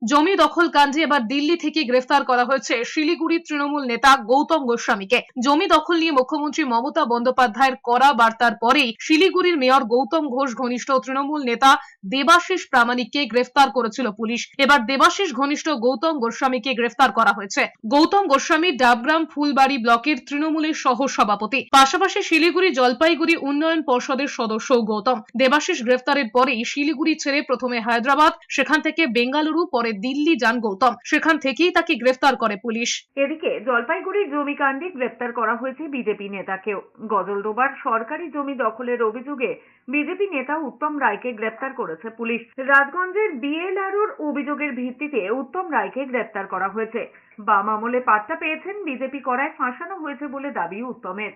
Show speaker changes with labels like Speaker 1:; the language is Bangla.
Speaker 1: জমি দখল কাণ্ডে এবার দিল্লি থেকে গ্রেফতার করা হয়েছে শিলিগুড়ির তৃণমূল নেতা গৌতম গোস্বামীকে। জমি দখল নিয়ে মুখ্যমন্ত্রী মমতা বন্দ্যোপাধ্যায়ের কড়া বার্তার পরেই শিলিগুড়ির মেয়র গৌতম ঘোষ ঘনিষ্ঠ তৃণমূল নেতা দেবাশিস প্রামাণিককে গ্রেফতার করেছিল পুলিশ। এবার দেবাশিস ঘনিষ্ঠ গৌতম গোস্বামীকে গ্রেফতার করা হয়েছে। গৌতম গোস্বামী ডাবগ্রাম ফুলবাড়ি ব্লকের তৃণমূলের সহ সভাপতি, পাশাপাশি শিলিগুড়ি জলপাইগুড়ি উন্নয়ন পর্ষদের সদস্য গৌতম। দেবাশিস গ্রেফতারের পরেই শিলিগুড়ি ছেড়ে প্রথমে হায়দ্রাবাদ, সেখান থেকে বেঙ্গালুরু, পরে দিল্লি যান গৌতম। সেখান থেকেই তাকে গ্রেফতার করে পুলিশ।
Speaker 2: এদিকে জলপাইগুড়ির জমিকাণ্ডে গ্রেপ্তার করা হয়েছে বিজেপি নেতাকেও। গজলডোবার সরকারি জমি দখলের অভিযোগে বিজেপি নেতা উত্তম রায়কে গ্রেপ্তার করেছে পুলিশ। রাজগঞ্জের বিএলআরওর অভিযোগের ভিত্তিতে উত্তম রায়কে গ্রেপ্তার করা হয়েছে। বাম আমলে পাট্টা পেয়েছেন, বিজেপি করায় ফাঁসানো হয়েছে বলে দাবি উত্তমের।